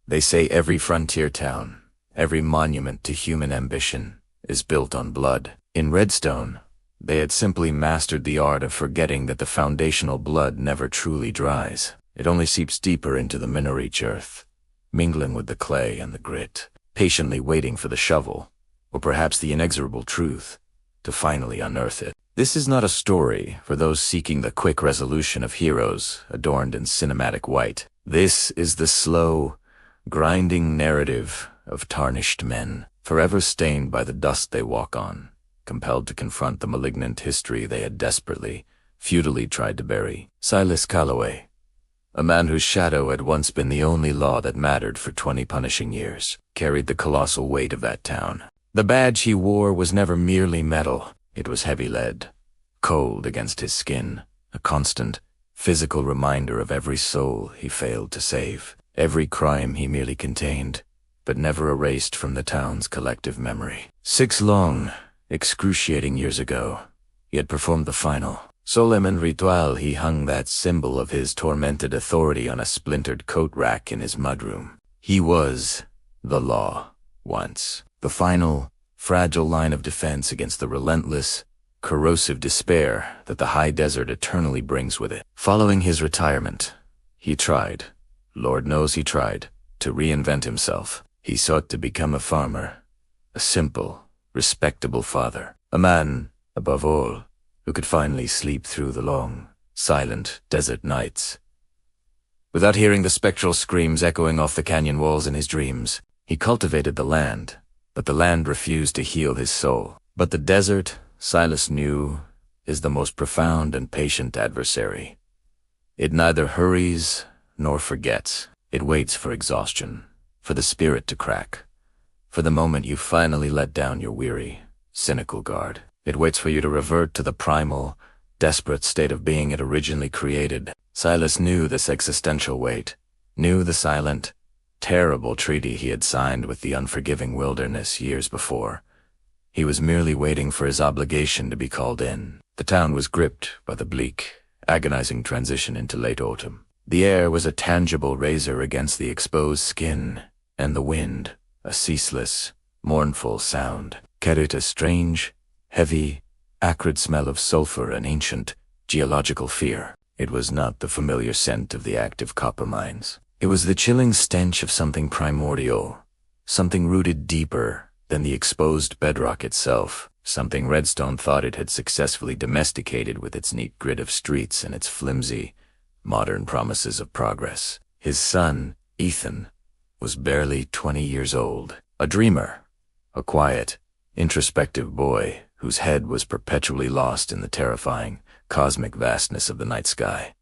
They say every frontier town, every monument to human ambition, is built on blood. In Redstone, they had simply mastered the art of forgetting that the foundational blood never truly dries. It only seeps deeper into the mineral-rich earth, mingling with the clay and the grit, patiently waiting for the shovel, or perhaps the inexorable truth, to finally unearth it. This is not a story for those seeking the quick resolution of heroes adorned in cinematic white. This is the slow, grinding narrative of tarnished men, forever stained by the dust they walk on, compelled to confront the malignant history they had desperately, futilely tried to bury. Silas Calloway, a man whose shadow had once been the only law that mattered for 20 punishing years, carried the colossal weight of that town. The badge he wore was never merely metal. It was heavy lead, cold against his skin, a constant, physical reminder of every soul he failed to save, every crime he merely contained, but never erased from the town's collective memory. 6 long, excruciating years ago, he had performed the final, solemn ritual. He hung that symbol of his tormented authority on a splintered coat rack in his mudroom. He was the law, once. The final, fragile line of defense against the relentless, corrosive despair that the high desert eternally brings with it. Following his retirement, he tried, Lord knows he tried, to reinvent himself. He sought to become a farmer, a simple, respectable father, a man, above all, who could finally sleep through the long, silent desert nights. Without hearing the spectral screams echoing off the canyon walls in his dreams, he cultivated the land, but the land refused to heal his soul. But the desert, Silas knew, is the most profound and patient adversary. It neither hurries nor forgets. It waits for exhaustion, for the spirit to crack, for the moment you finally let down your weary, cynical guard. It waits for you to revert to the primal, desperate state of being it originally created. Silas knew this existential weight, knew the silent, terrible treaty he had signed with the unforgiving wilderness years before. He was merely waiting for his obligation to be called in. The town was gripped by the bleak, agonizing transition into late autumn. The air was a tangible razor against the exposed skin, and the wind, a ceaseless, mournful sound, carried a strange, heavy, acrid smell of sulfur and ancient, geological fear. It was not the familiar scent of the active copper mines. It was the chilling stench of something primordial, something rooted deeper than the exposed bedrock itself, something Redstone thought it had successfully domesticated with its neat grid of streets and its flimsy, modern promises of progress. His son, Ethan, was barely 20 years old, a dreamer, a quiet, introspective boy whose head was perpetually lost in the terrifying, cosmic vastness of the night sky,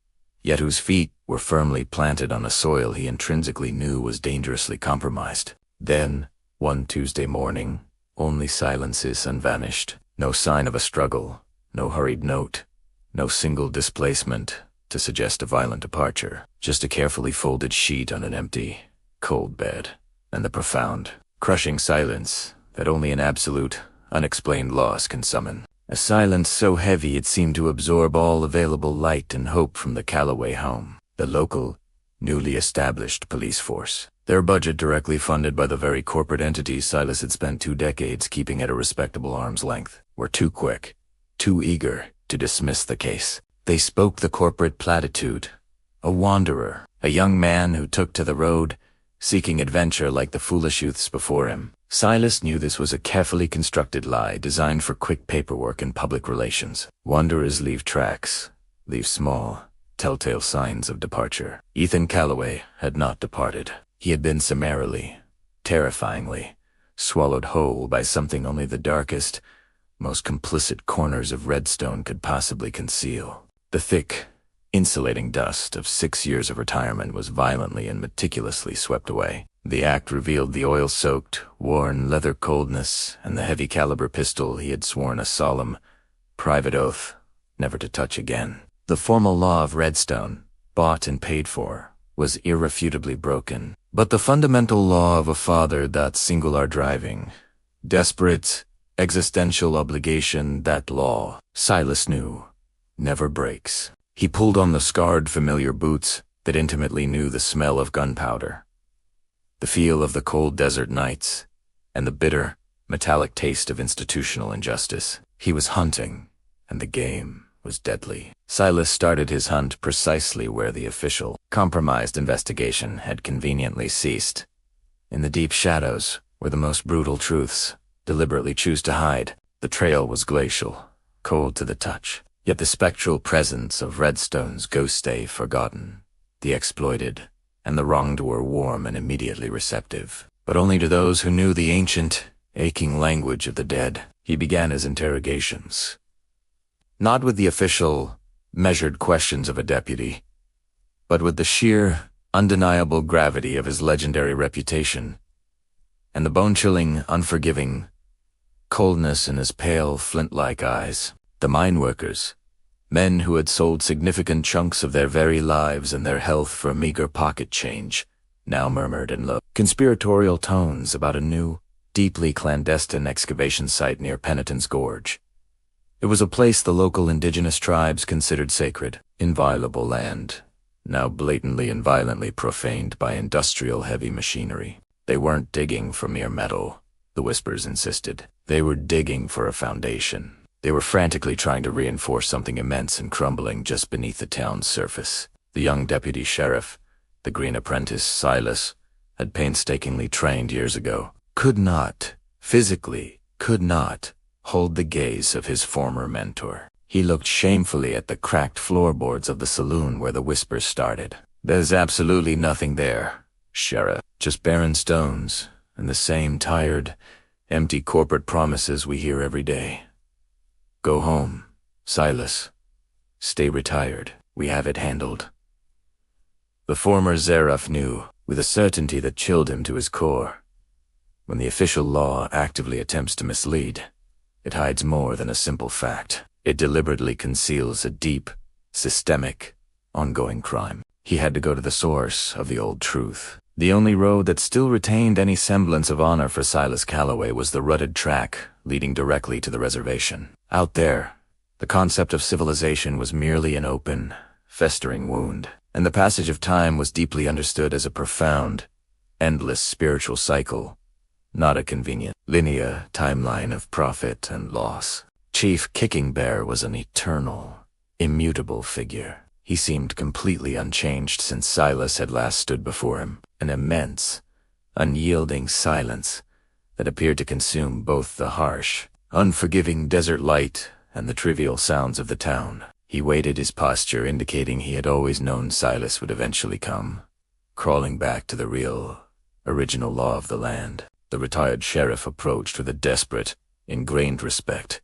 yet whose feet were firmly planted on a soil he intrinsically knew was dangerously compromised. Then, one Tuesday morning, only silences unvanished. No sign of a struggle, no hurried note, no single displacement to suggest a violent departure, just a carefully folded sheet on an empty, cold bed, and the profound, crushing silence that only an absolute, unexplained loss can summon. A silence so heavy it seemed to absorb all available light and hope from the Calloway home, the local, newly established police force. Their budget directly funded by the very corporate entities Silas had spent 2 decades keeping at a respectable arm's length, were too quick, too eager to dismiss the case. They spoke the corporate platitude, a wanderer, a young man who took to the road, seeking adventure like the foolish youths before him. Silas knew this was a carefully constructed lie designed for quick paperwork and public relations. Wanderers leave tracks, leave small, telltale signs of departure. Ethan Calloway had not departed. He had been summarily, terrifyingly, swallowed whole by something only the darkest, most complicit corners of Redstone could possibly conceal. The thick, insulating dust of 6 years of retirement was violently and meticulously swept away. The act revealed the oil-soaked, worn leather coldness and the heavy-caliber pistol he had sworn a solemn, private oath never to touch again. The formal law of Redstone, bought and paid for, was irrefutably broken. But the fundamental law of a father, that singular driving, desperate, existential obligation, that law, Silas knew, never breaks. He pulled on the scarred, familiar boots that intimately knew the smell of gunpowder. the feel of the cold desert nights, and the bitter, metallic taste of institutional injustice. He was hunting, and the game was deadly. Silas started his hunt precisely where the official, compromised investigation had conveniently ceased. In the deep shadows, where the most brutal truths deliberately choose to hide, the trail was glacial, cold to the touch. Yet the spectral presence of Redstone's ghosts stay forgotten. The exploited and the wronged were warm and immediately receptive, but only to those who knew the ancient, aching language of the dead. He began his interrogations, not with the official, measured questions of a deputy, but with the sheer, undeniable gravity of his legendary reputation, and the bone-chilling, unforgiving coldness in his pale, flint-like eyes. The mine workers, men who had sold significant chunks of their very lives and their health for a meager pocket change, now murmured in low, conspiratorial tones about a new, deeply clandestine excavation site near Penitent's Gorge. It was a place the local indigenous tribes considered sacred, inviolable land, now blatantly and violently profaned by industrial heavy machinery. They weren't digging for mere metal, the whispers insisted. They were digging for a foundation. They were frantically trying to reinforce something immense and crumbling just beneath the town's surface. The young deputy sheriff, the green apprentice Silas, had painstakingly trained years ago, physically could not, hold the gaze of his former mentor. He looked shamefully at the cracked floorboards of the saloon where the whispers started. "There's absolutely nothing there, Sheriff. Just barren stones and the same tired, empty corporate promises we hear every day. Go home, Silas. Stay retired. We have it handled." The former Zeraf knew, with a certainty that chilled him to his core. When the official law actively attempts to mislead, it hides more than a simple fact. It deliberately conceals a deep, systemic, ongoing crime. He had to go to the source of the old truth. The only road that still retained any semblance of honor for Silas Calloway was the rutted track leading directly to the reservation. Out there, the concept of civilization was merely an open, festering wound, and the passage of time was deeply understood as a profound, endless spiritual cycle, not a convenient, linear timeline of profit and loss. Chief Kicking Bear was an eternal, immutable figure. He seemed completely unchanged since Silas had last stood before him, an immense, unyielding silence that appeared to consume both the harsh, unforgiving desert light and the trivial sounds of the town. He waited, his posture indicating he had always known Silas would eventually come, crawling back to the real, original law of the land. The retired sheriff approached with a desperate, ingrained respect.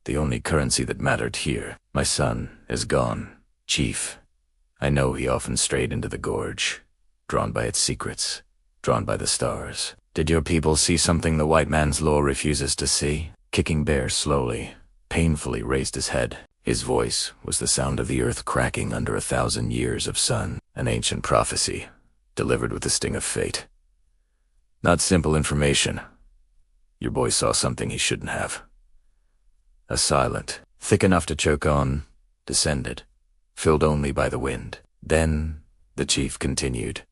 "The only currency that mattered here. My son is gone, Chief. I know he often strayed into the gorge, drawn by its secrets, drawn by the stars. Did your people see something the white man's law refuses to see?" Kicking Bear slowly, painfully raised his head. His voice was the sound of the earth cracking under 1,000 years of sun, an ancient prophecy, delivered with the sting of fate. "Not simple information. Your boy saw something he shouldn't have." A silence, thick enough to choke on, descended, filled only by the wind. Then the chief continued,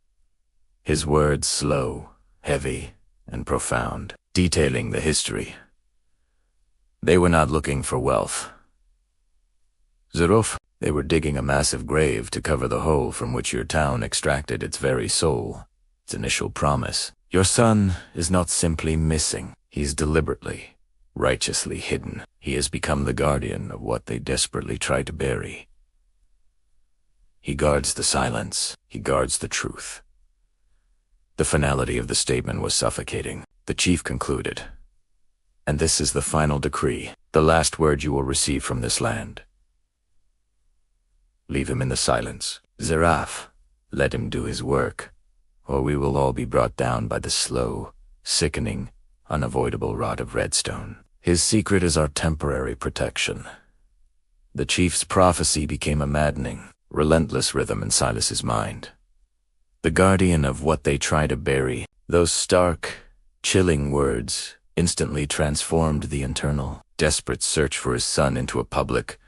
his words slow, heavy, and profound, detailing the history. "They were not looking for wealth, Zeruf. They were digging a massive grave to cover the hole from which your town extracted its very soul, its initial promise. Your son is not simply missing. He's deliberately, righteously hidden. He has become the guardian of what they desperately tried to bury. He guards the silence. He guards the truth." The finality of the statement was suffocating. The chief concluded, "And this is the final decree, the last word you will receive from this land. Leave him in the silence. Zeraf, let him do his work, or we will all be brought down by the slow, sickening, unavoidable rod of Redstone. His secret is our temporary protection." The chief's prophecy became a maddening, relentless rhythm in Silas's mind. The guardian of what they try to bury, those stark, chilling words instantly transformed the internal, desperate search for his son into a public,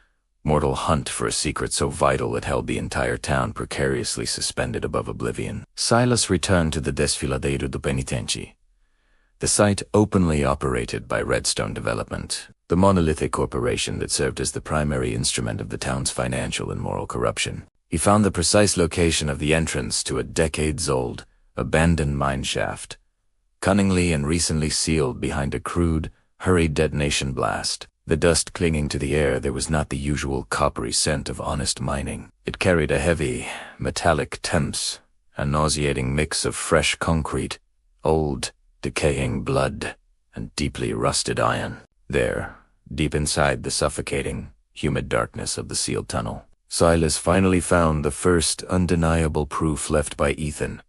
mortal hunt for a secret so vital it held the entire town precariously suspended above oblivion. Silas returned to the Desfiladeiro do Penitente, the site openly operated by Redstone Development, the monolithic corporation that served as the primary instrument of the town's financial and moral corruption. He found the precise location of the entrance to a decades-old, abandoned mine shaft, cunningly and recently sealed behind a crude, hurried detonation blast. The dust clinging to the air, there was not the usual coppery scent of honest mining. It carried a heavy, metallic temps, a nauseating mix of fresh concrete, old, decaying blood, and deeply rusted iron. There, deep inside the suffocating, humid darkness of the sealed tunnel, Silas finally found the first undeniable proof left by Ethan.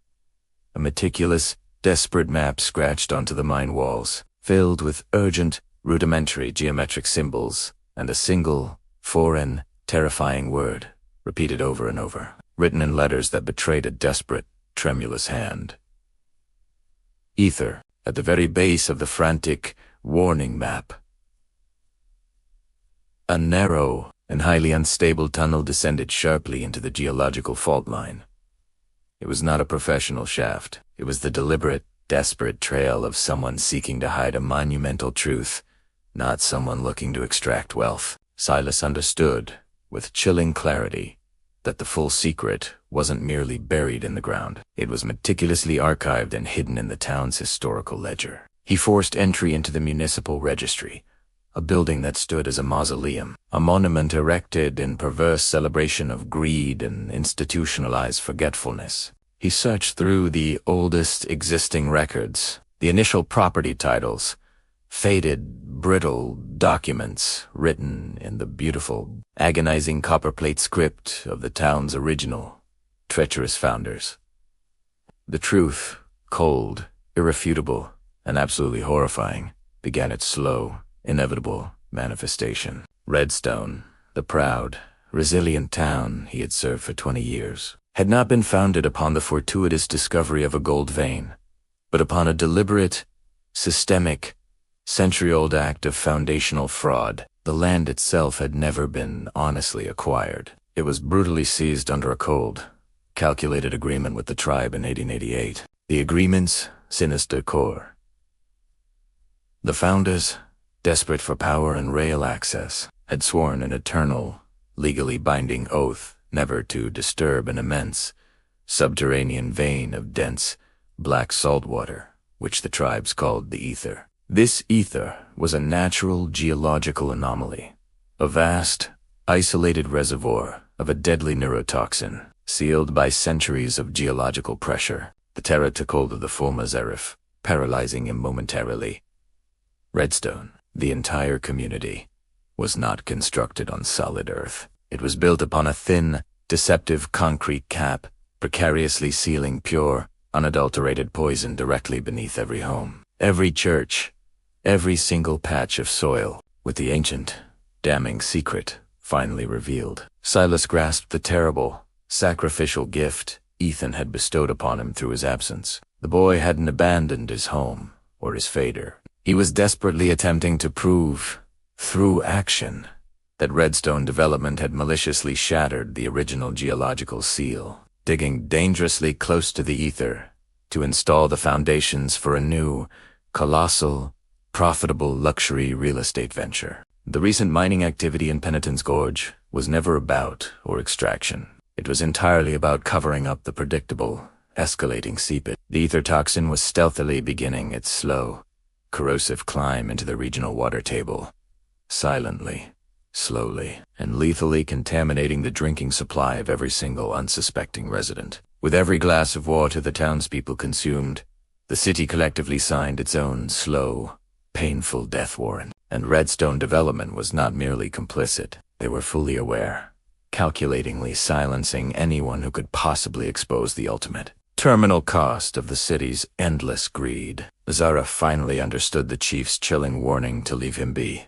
A meticulous, desperate map scratched onto the mine walls, filled with urgent, rudimentary geometric symbols, and a single, foreign, terrifying word, repeated over and over, written in letters that betrayed a desperate, tremulous hand. Aether, at the very base of the frantic, warning map. A narrow and highly unstable tunnel descended sharply into the geological fault line. It was not a professional shaft. It was the deliberate, desperate trail of someone seeking to hide a monumental truth, not someone looking to extract wealth. Silas understood, with chilling clarity, that the full secret wasn't merely buried in the ground. It was meticulously archived and hidden in the town's historical ledger. He forced entry into the municipal registry, a building that stood as a mausoleum, a monument erected in perverse celebration of greed and institutionalized forgetfulness. He searched through the oldest existing records, the initial property titles, faded, brittle documents written in the beautiful, agonizing copperplate script of the town's original, treacherous founders. The truth, cold, irrefutable, and absolutely horrifying, began its slow, inevitable manifestation. Redstone, the proud, resilient town he had served for 20 years, had not been founded upon the fortuitous discovery of a gold vein, but upon a deliberate, systemic, century-old act of foundational fraud. The land itself had never been honestly acquired. It was brutally seized under a cold, calculated agreement with the tribe in 1888. The agreement's sinister core. The founders, desperate for power and rail access, had sworn an eternal, legally binding oath never to disturb an immense, subterranean vein of dense, black salt water, which the tribes called the Aether. This Aether was a natural geological anomaly, a vast, isolated reservoir of a deadly neurotoxin, sealed by centuries of geological pressure. The terror took hold of the former Zerif, paralyzing him momentarily. Redstone, the entire community, was not constructed on solid earth. It was built upon a thin, deceptive concrete cap, precariously sealing pure, unadulterated poison directly beneath every home, every church, every single patch of soil, with the ancient, damning secret finally revealed. Silas grasped the terrible, sacrificial gift Ethan had bestowed upon him through his absence. The boy hadn't abandoned his home or his fader. He was desperately attempting to prove, through action, that Redstone Development had maliciously shattered the original geological seal, digging dangerously close to the Aether to install the foundations for a new, colossal, profitable luxury real estate venture. The recent mining activity in Penitent's Gorge was never about or extraction. It was entirely about covering up the predictable, escalating seepage. The Aether toxin was stealthily beginning its slow, corrosive climb into the regional water table, silently, slowly, and lethally contaminating the drinking supply of every single unsuspecting resident. With every glass of water the townspeople consumed, the city collectively signed its own slow, painful death warrant. And Redstone Development was not merely complicit. They were fully aware, calculatingly silencing anyone who could possibly expose the ultimate terminal cost of the city's endless greed. Zara finally understood the chief's chilling warning to leave him be.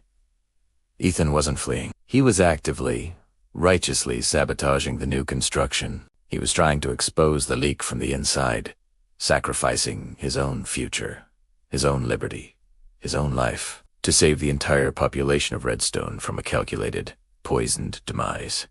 Ethan wasn't fleeing. He was actively, righteously sabotaging the new construction. He was trying to expose the leak from the inside, sacrificing his own future, his own liberty, his own life, to save the entire population of Redstone from a calculated, poisoned demise.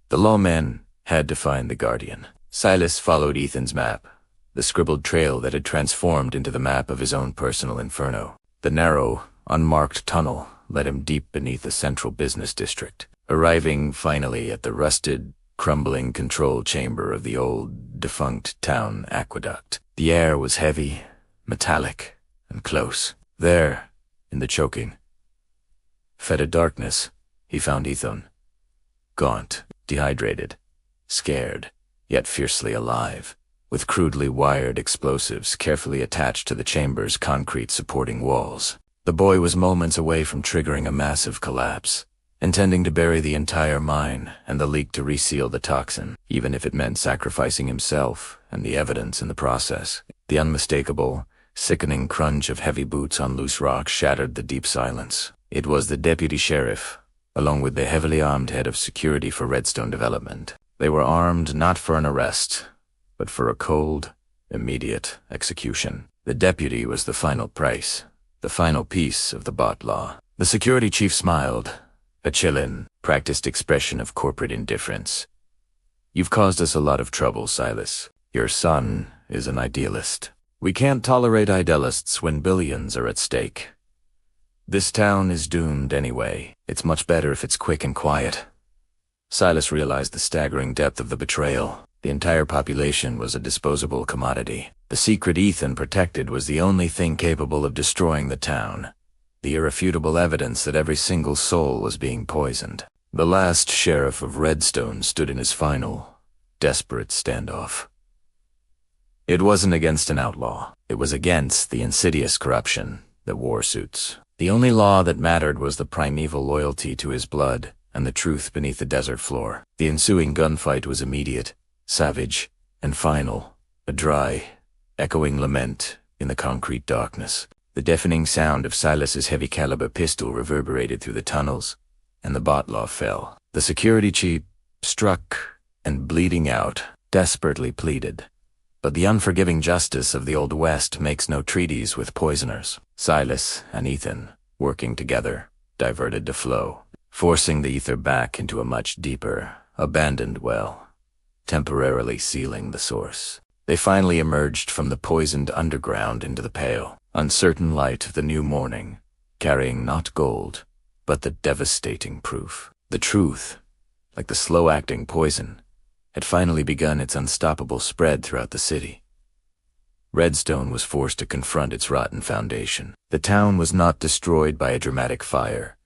The lawman had to find the guardian. Silas followed Ethan's map, the scribbled trail that had transformed into the map of his own personal inferno. The narrow, unmarked tunnel led him deep beneath the central business district, arriving finally at the rusted, crumbling control chamber of the old, defunct town aqueduct. The air was heavy, metallic, and close. There, in the choking, fetid darkness, he found Ethan. Gaunt, dehydrated, scared, yet fiercely alive, with crudely wired explosives carefully attached to the chamber's concrete supporting walls. The boy was moments away from triggering a massive collapse, intending to bury the entire mine and the leak to reseal the toxin, even if it meant sacrificing himself and the evidence in the process. The unmistakable, sickening crunch of heavy boots on loose rock shattered the deep silence. It was the deputy sheriff, along with the heavily armed head of security for Redstone Development. They were armed not for an arrest, but for a cold, immediate execution. The deputy was the final price, the final piece of the bot law. The security chief smiled, a chillin, practiced expression of corporate indifference. "You've caused us a lot of trouble, Silas. Your son is an idealist. We can't tolerate idealists when billions are at stake. This town is doomed anyway. It's much better if it's quick and quiet." Silas realized the staggering depth of the betrayal. The entire population was a disposable commodity. The secret Ethan protected was the only thing capable of destroying the town. The irrefutable evidence that every single soul was being poisoned. The last sheriff of Redstone stood in his final, desperate standoff. It wasn't against an outlaw. It was against the insidious corruption that wore suits. The only law that mattered was the primeval loyalty to his blood and the truth beneath the desert floor. The ensuing gunfight was immediate, savage, and final, a dry, echoing lament in the concrete darkness. The deafening sound of Silas's heavy-caliber pistol reverberated through the tunnels, and the bot law fell. The security chief, struck and bleeding out, desperately pleaded. But the unforgiving justice of the Old West makes no treaties with poisoners. Silas and Ethan, working together, diverted the flow, forcing the ether back into a much deeper, abandoned well, temporarily sealing the source. They finally emerged from the poisoned underground into the pale, uncertain light of the new morning, carrying not gold, but the devastating proof. The truth, like the slow-acting poison, had finally begun its unstoppable spread throughout the city. Redstone was forced to confront its rotten foundation. The town was not destroyed by a dramatic fire,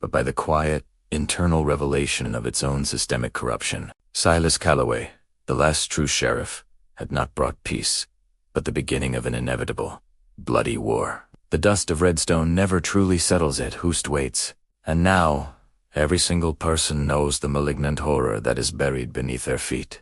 but by the quiet, internal revelation of its own systemic corruption. Silas Calloway, the last true sheriff, had not brought peace, but the beginning of an inevitable, bloody war. The dust of Redstone never truly settles it, Hoost waits. And now, every single person knows the malignant horror that is buried beneath their feet.